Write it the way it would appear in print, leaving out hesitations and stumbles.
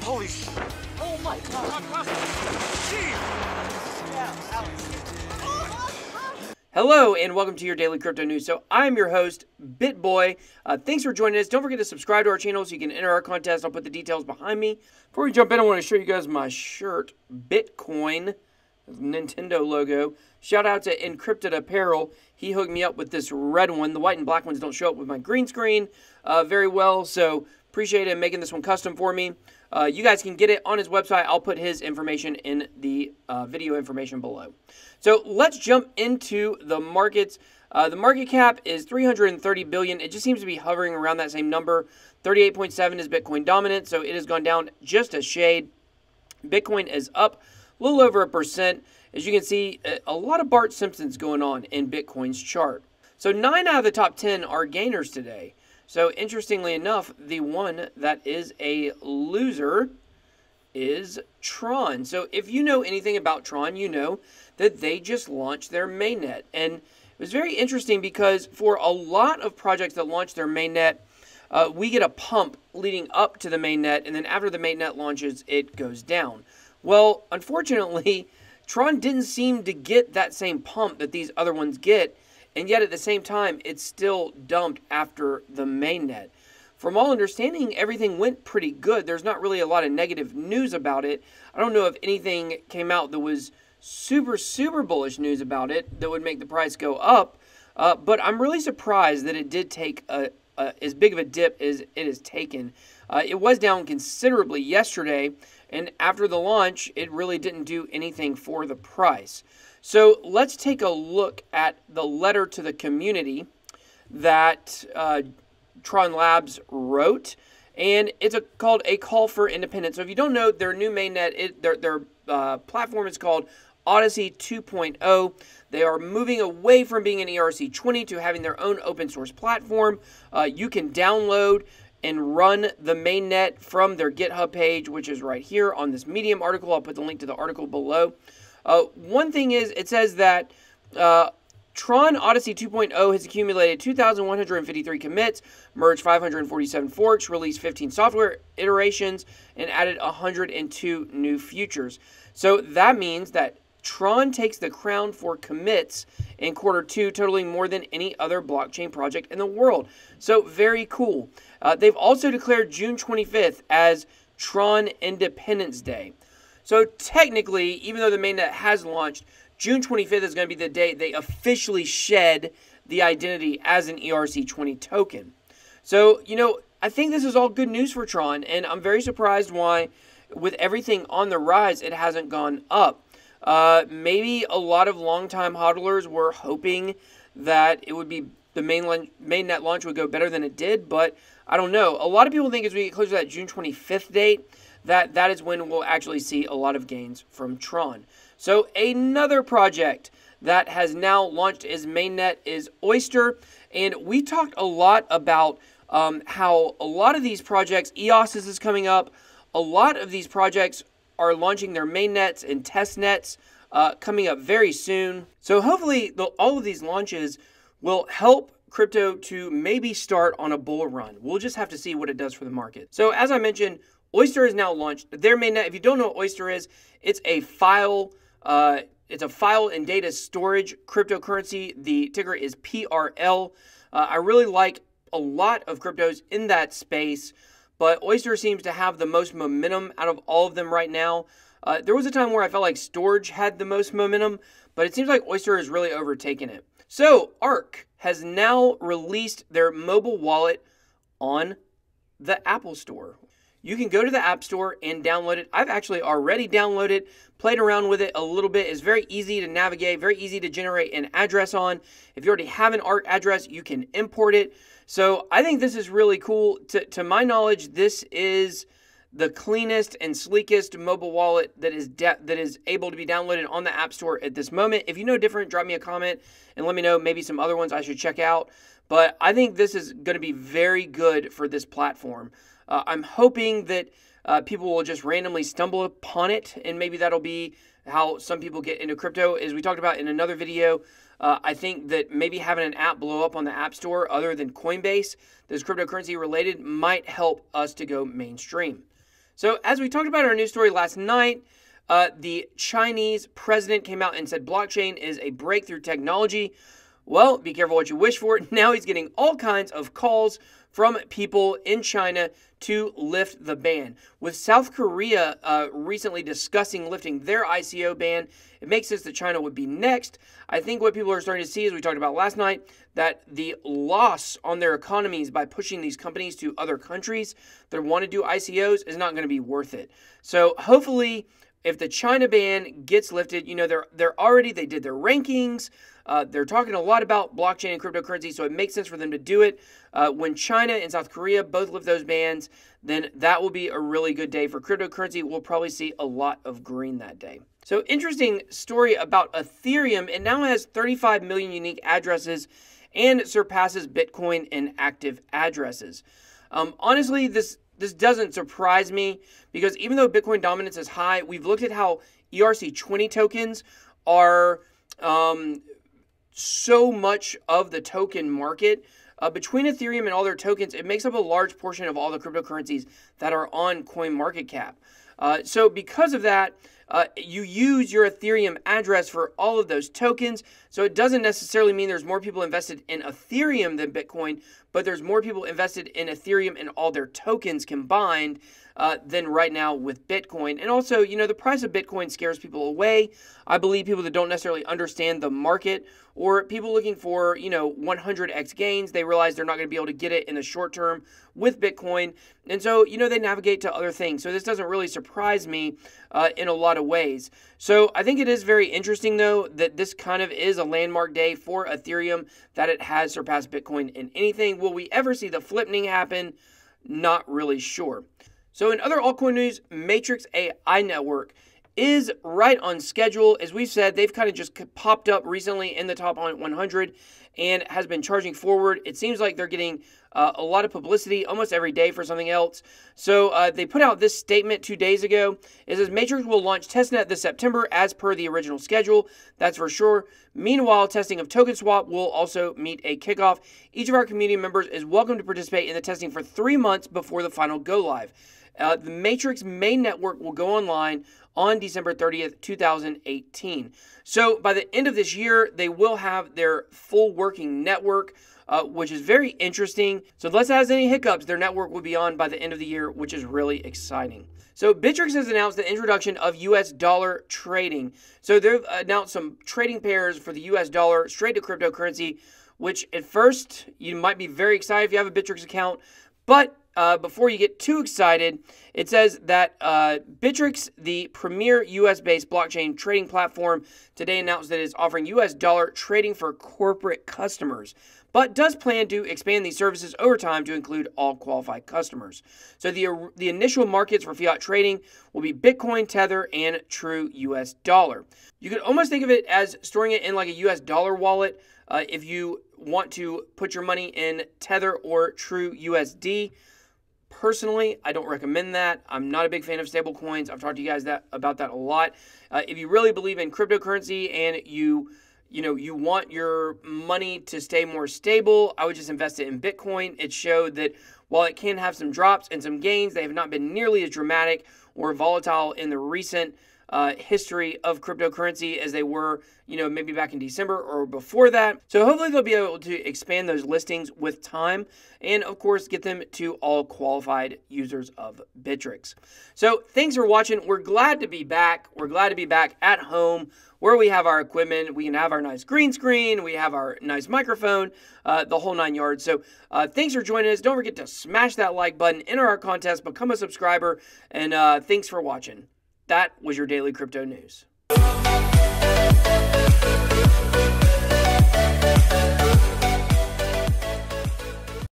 Holy shit. Oh my god. Hello and welcome to your daily crypto news. So I'm your host, BitBoy. Thanks for joining us. Don't forget to subscribe to our channel so you can enter our contest. I'll put the details behind me. Before we jump in, I want to show you guys my shirt, Bitcoin, Nintendo logo. Shout out to Encrypted Apparel. He hooked me up with this red one. The white and black ones don't show up with my green screen very well, so appreciate him making this one custom for me. You guys can get it on his website. I'll put his information in the video information below. So let's jump into the markets. The market cap is 330 billion. It just seems to be hovering around that same number. 38.7 is Bitcoin dominant, so it has gone down just a shade. Bitcoin is up a little over 1%. As you can see, a lot of Bart Simpsons going on in Bitcoin's chart. So 9 out of the top 10 are gainers today. So interestingly enough, the one that is a loser is Tron. So if you know anything about Tron, you know that they just launched their mainnet. And it was very interesting because for a lot of projects that launch their mainnet, we get a pump leading up to the mainnet, and then after the mainnet launches, it goes down. Well, unfortunately, Tron didn't seem to get that same pump that these other ones get, and yet at the same time, it's still dumped after the mainnet. From all understanding, everything went pretty good. There's not really a lot of negative news about it. I don't know if anything came out that was super bullish news about it that would make the price go up, but I'm really surprised that it did take as big of a dip as it has taken. It was down considerably yesterday, and after the launch, it really didn't do anything for the price. So let's take a look at the letter to the community that Tron Labs wrote, and it's called A Call for Independence. So if you don't know, their new mainnet, their platform is called Odyssey 2.0. They are moving away from being an ERC20 to having their own open source platform. You can download and run the mainnet from their GitHub page, which is right here on this Medium article. I'll put the link to the article below. One thing is, it says that Tron Odyssey 2.0 has accumulated 2,153 commits, merged 547 forks, released 15 software iterations, and added 102 new features. So that means that Tron takes the crown for commits in Q2, totaling more than any other blockchain project in the world. So very cool. They've also declared June 25th as Tron Independence Day. So technically, even though the mainnet has launched, June 25th is going to be the day they officially shed the identity as an ERC20 token. So, you know, I think this is all good news for Tron, and I'm very surprised why, with everything on the rise, it hasn't gone up. Maybe a lot of longtime hodlers were hoping that it would be the mainnet launch would go better than it did, but I don't know. A lot of people think as we get closer to that June 25th date, that is when we'll actually see a lot of gains from Tron. So another project that has now launched its mainnet is Oyster, and we talked a lot about how a lot of these projects, EOS is coming up, a lot of these projects are launching their mainnets and testnets coming up very soon. So hopefully all of these launches will help crypto to maybe start on a bull run. We'll just have to see what it does for the market. So as I mentioned, Oyster is now launched their mainnet. If you don't know what Oyster is, it's a file and data storage cryptocurrency. The ticker is PRL. I really like a lot of cryptos in that space, but Oyster seems to have the most momentum out of all of them right now. There was a time where I felt like Storage had the most momentum, but it seems like Oyster has really overtaken it. So Arc has now released their mobile wallet on the Apple Store. You can go to the App Store and download it. I've actually already downloaded it, played around with it a little bit. It's very easy to navigate, very easy to generate an address on. If you already have an ARC address, you can import it. So I think this is really cool. To my knowledge, this is the cleanest and sleekest mobile wallet that is able to be downloaded on the App Store at this moment. If you know different, drop me a comment and let me know maybe some other ones I should check out. But I think this is going to be very good for this platform. I'm hoping that people will just randomly stumble upon it, and maybe that'll be how some people get into crypto. As we talked about in another video, I think that maybe having an app blow up on the App Store other than Coinbase that's cryptocurrency related might help us to go mainstream. So as we talked about in our news story last night, the Chinese president came out and said blockchain is a breakthrough technology. Well, be careful what you wish for. Now he's getting all kinds of calls from people in China to lift the ban. With South Korea recently discussing lifting their ICO ban, it makes sense that China would be next. I think what people are starting to see, as we talked about last night, that the loss on their economies by pushing these companies to other countries that want to do ICOs is not going to be worth it. So hopefully, if the China ban gets lifted, you know, they did their rankings. They're talking a lot about blockchain and cryptocurrency, so it makes sense for them to do it. When China and South Korea both lift those bans, then that will be a really good day for cryptocurrency. We'll probably see a lot of green that day. So interesting story about Ethereum. It now has 35 million unique addresses and surpasses Bitcoin in active addresses. Honestly, this doesn't surprise me because even though Bitcoin dominance is high, we've looked at how ERC20 tokens are so much of the token market. Between Ethereum and all their tokens, it makes up a large portion of all the cryptocurrencies that are on CoinMarketCap. So because of that, you use your Ethereum address for all of those tokens. So it doesn't necessarily mean there's more people invested in Ethereum than Bitcoin, but there's more people invested in Ethereum and all their tokens combined than right now with Bitcoin. And also, you know, the price of Bitcoin scares people away. I believe people that don't necessarily understand the market or people looking for, you know, 100x gains, they realize they're not going to be able to get it in the short term with Bitcoin. And so, you know, they navigate to other things. So this doesn't really surprise me in a lot of ways. So I think it is very interesting, though, that this kind of is a landmark day for Ethereum, that it has surpassed Bitcoin in anything. Will we ever see the flipping happen? Not really sure. So in other altcoin news, MatrixAINetwork is right on schedule. As we've said, they've kind of just popped up recently in the top 100 and has been charging forward. It seems like they're getting a lot of publicity almost every day for something else. So they put out this statement 2 days ago. It says Matrix will launch testnet this September as per the original schedule. That's for sure. Meanwhile, testing of Token Swap will also meet a kickoff. Each of our community members is welcome to participate in the testing for 3 months before the final go live. The Matrix main network will go online on December 30th, 2018. So by the end of this year, they will have their full working network, which is very interesting. So unless it has any hiccups, their network will be on by the end of the year, which is really exciting. So Bittrex has announced the introduction of US dollar trading. So they've announced some trading pairs for the US dollar straight to cryptocurrency, which at first you might be very excited if you have a Bittrex account, but before you get too excited, it says that Bittrex, the premier US-based blockchain trading platform, today announced that it's offering US dollar trading for corporate customers, but does plan to expand these services over time to include all qualified customers. So the initial markets for fiat trading will be Bitcoin, Tether, and true US dollar. You could almost think of it as storing it in like a US dollar wallet if you want to put your money in Tether or true USD. Personally, I don't recommend that. I'm not a big fan of stable coins. I've talked to you guys about that a lot. If you really believe in cryptocurrency and you want your money to stay more stable, I would just invest it in Bitcoin. It showed that while it can have some drops and some gains, they have not been nearly as dramatic or volatile in the recent history of cryptocurrency as they were, maybe back in December or before that. So hopefully they'll be able to expand those listings with time and, of course, get them to all qualified users of Bittrex. So thanks for watching. We're glad to be back. We're glad to be back at home where we have our equipment. We can have our nice green screen. We have our nice microphone, the whole 9 yards. So thanks for joining us. Don't forget to smash that like button, enter our contest, become a subscriber, and thanks for watching. That was your daily crypto news.